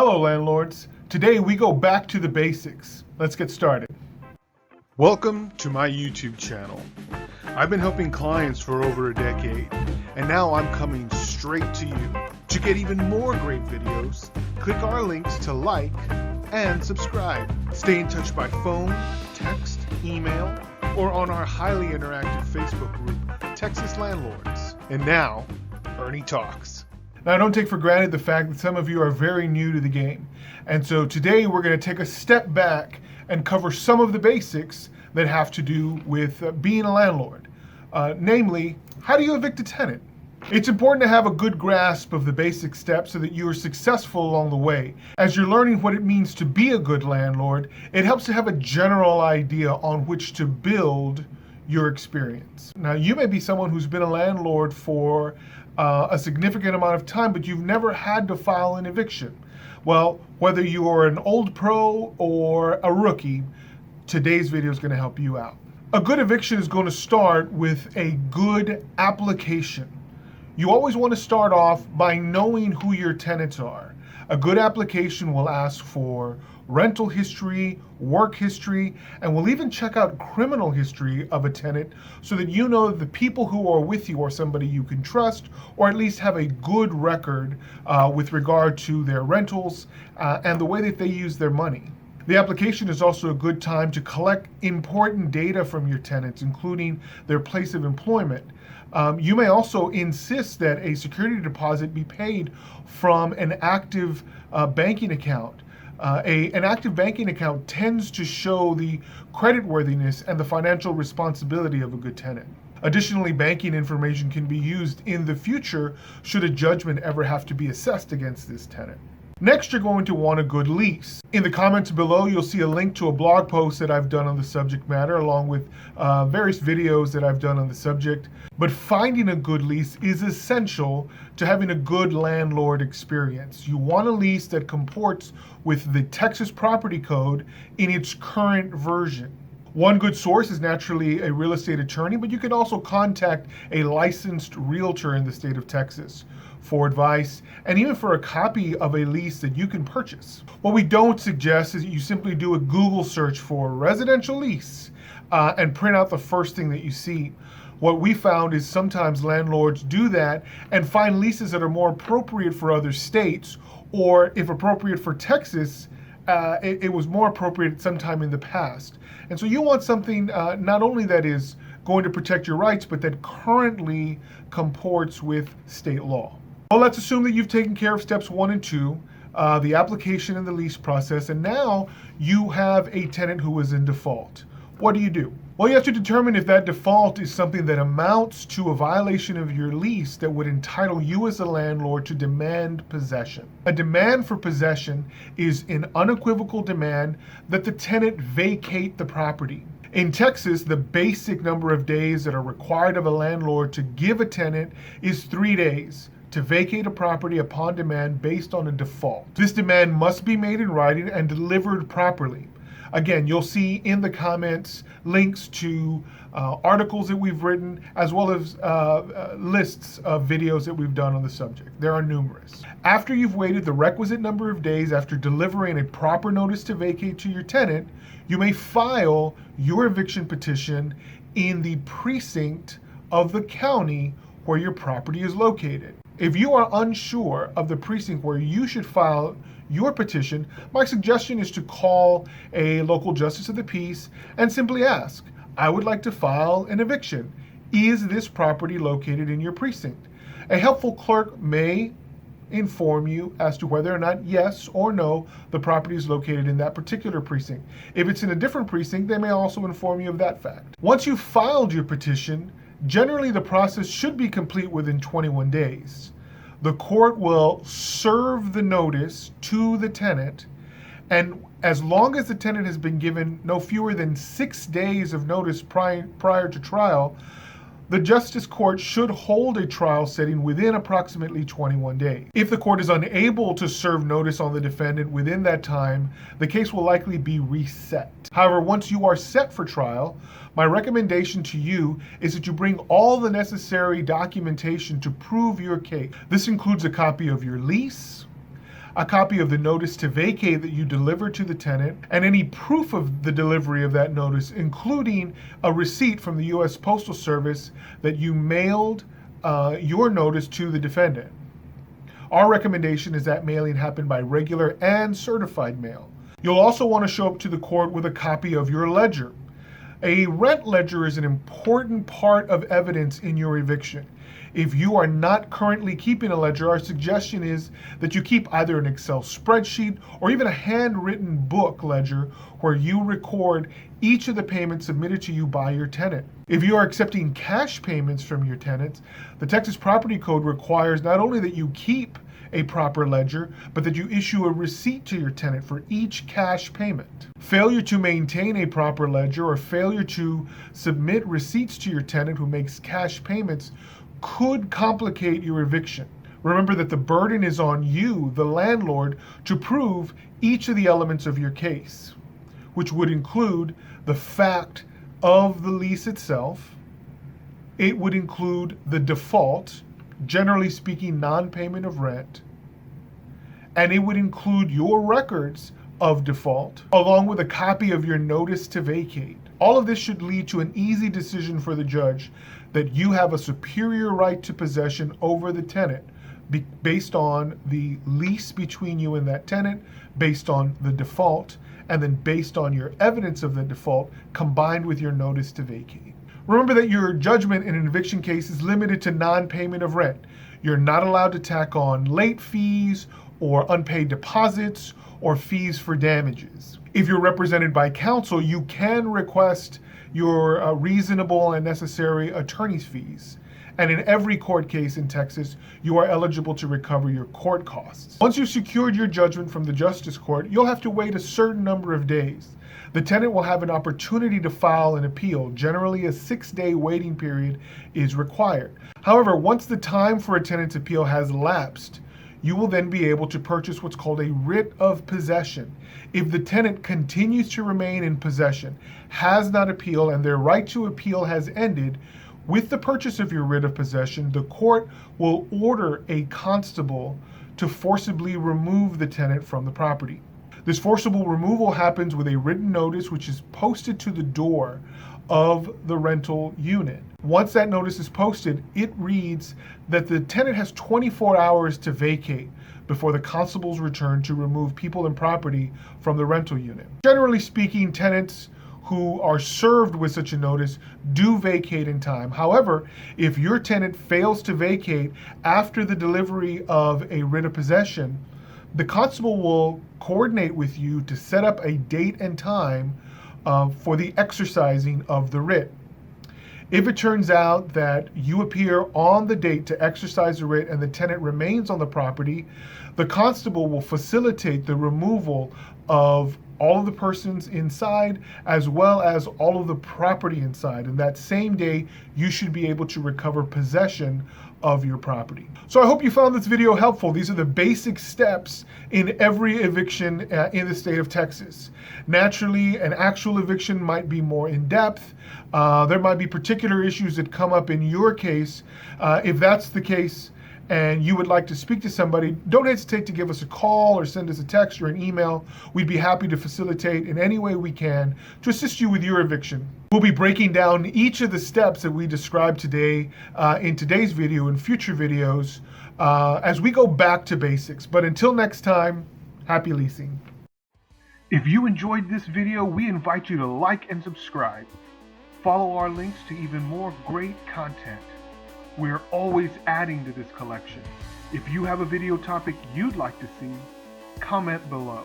Hello, landlords. Today we go back to the basics. Let's get started. Welcome to my YouTube channel. I've been helping clients for over a decade, and now I'm coming straight to you. To get even more great videos, click our links to like and subscribe. Stay in touch by phone, text, email, or on our highly interactive Facebook group, Texas Landlords. And now, Ernie Talks. Now, don't take for granted the fact that some of you are very new to the game. And so today we're going to take a step back and cover some of the basics that have to do with being a landlord. Namely, how do you evict a tenant? It's important to have a good grasp of the basic steps so that you are successful along the way. As you're learning what it means to be a good landlord, it helps to have a general idea on which to build your experience. Now, you may be someone who's been a landlord for a significant amount of time, but you've never had to file an eviction. Well, whether you are an old pro or a rookie, today's video is going to help you out. A good eviction is going to start with a good application. You always want to start off by knowing who your tenants are. A good application will ask for rental history, work history, and will even check out criminal history of a tenant so that you know that the people who are with you are somebody you can trust, or at least have a good record with regard to their rentals and the way that they use their money. The application is also a good time to collect important data from your tenants, including their place of employment. You may also insist that a security deposit be paid from an active banking account. An active banking account tends to show the creditworthiness and the financial responsibility of a good tenant. Additionally, banking information can be used in the future should a judgment ever have to be assessed against this tenant. Next, you're going to want a good lease. In the comments below, you'll see a link to a blog post that I've done on the subject matter, along with various videos that I've done on the subject. But finding a good lease is essential to having a good landlord experience. You want a lease that comports with the Texas Property Code in its current version. One good source is naturally a real estate attorney, but you can also contact a licensed realtor in the state of Texas for advice and even for a copy of a lease that you can purchase. What we don't suggest is that you simply do a Google search for residential lease and print out the first thing that you see. What we found is sometimes landlords do that and find leases that are more appropriate for other states, or if appropriate for Texas, it was more appropriate sometime in the past. And so you want something not only that is going to protect your rights, but that currently comports with state law. Well, let's assume that you've taken care of steps 1 and 2, the application and the lease process, and now you have a tenant who is in default. What do you do? Well, you have to determine if that default is something that amounts to a violation of your lease that would entitle you as a landlord to demand possession. A demand for possession is an unequivocal demand that the tenant vacate the property. In Texas, the basic number of days that are required of a landlord to give a tenant is 3 days to vacate a property upon demand based on a default. This demand must be made in writing and delivered properly. Again, you'll see in the comments links to articles that we've written, as well as lists of videos that we've done on the subject. There are numerous. After you've waited the requisite number of days after delivering a proper notice to vacate to your tenant, you may file your eviction petition in the precinct of the county where your property is located. If you are unsure of the precinct where you should file your petition, my suggestion is to call a local justice of the peace and simply ask, I would like to file an eviction. Is this property located in your precinct? A helpful clerk may inform you as to whether or not yes or no the property is located in that particular precinct. If it's in a different precinct, they may also inform you of that fact. Once you've filed your petition, generally the process should be complete within 21 days. The court will serve the notice to the tenant, and as long as the tenant has been given no fewer than 6 days of notice prior to trial, the justice court should hold a trial setting within approximately 21 days. If the court is unable to serve notice on the defendant within that time, the case will likely be reset. However, once you are set for trial, my recommendation to you is that you bring all the necessary documentation to prove your case. This includes a copy of your lease, a copy of the notice to vacate that you delivered to the tenant, and any proof of the delivery of that notice, including a receipt from the U.S. Postal Service that you mailed your notice to the defendant. Our recommendation is that mailing happen by regular and certified mail. You'll also want to show up to the court with a copy of your ledger. A rent ledger is an important part of evidence in your eviction. If you are not currently keeping a ledger, our suggestion is that you keep either an Excel spreadsheet or even a handwritten book ledger where you record each of the payments submitted to you by your tenant. If you are accepting cash payments from your tenants, the Texas Property Code requires not only that you keep a proper ledger, but that you issue a receipt to your tenant for each cash payment. Failure to maintain a proper ledger or failure to submit receipts to your tenant who makes cash payments could complicate your eviction. Remember that the burden is on you, the landlord, to prove each of the elements of your case, which would include the fact of the lease itself. It would include the default, generally speaking, non-payment of rent, and it would include your records of default, along with a copy of your notice to vacate. All of this should lead to an easy decision for the judge that you have a superior right to possession over the tenant based on the lease between you and that tenant, based on the default, and then based on your evidence of the default combined with your notice to vacate. Remember that your judgment in an eviction case is limited to non-payment of rent. You're not allowed to tack on late fees or unpaid deposits or fees for damages. If you're represented by counsel, you can request your reasonable and necessary attorney's fees. And in every court case in Texas, you are eligible to recover your court costs. Once you've secured your judgment from the Justice Court, you'll have to wait a certain number of days. The tenant will have an opportunity to file an appeal. Generally, a 6-day waiting period is required. However, once the time for a tenant's appeal has lapsed, you will then be able to purchase what's called a writ of possession. If the tenant continues to remain in possession, has not appealed, and their right to appeal has ended, with the purchase of your writ of possession, the court will order a constable to forcibly remove the tenant from the property. This forcible removal happens with a written notice which is posted to the door of the rental unit. Once that notice is posted, it reads that the tenant has 24 hours to vacate before the constables return to remove people and property from the rental unit. Generally speaking, tenants who are served with such a notice do vacate in time. However, if your tenant fails to vacate after the delivery of a writ of possession, the constable will coordinate with you to set up a date and time for the exercising of the writ. If it turns out that you appear on the date to exercise the writ and the tenant remains on the property, the constable will facilitate the removal of all of the persons inside as well as all of the property inside. And that same day, you should be able to recover possession of your property. So I hope you found this video helpful. These are the basic steps in every eviction in the state of Texas. Naturally, an actual eviction might be more in depth. There might be particular issues that come up in your case. If that's the case and you would like to speak to somebody, don't hesitate to give us a call or send us a text or an email. We'd be happy to facilitate in any way we can to assist you with your eviction. We'll be breaking down each of the steps that we described today in today's video and future videos as we go back to basics. But until next time, happy leasing. If you enjoyed this video, we invite you to like and subscribe. Follow our links to even more great content. We're always adding to this collection. If you have a video topic you'd like to see, comment below.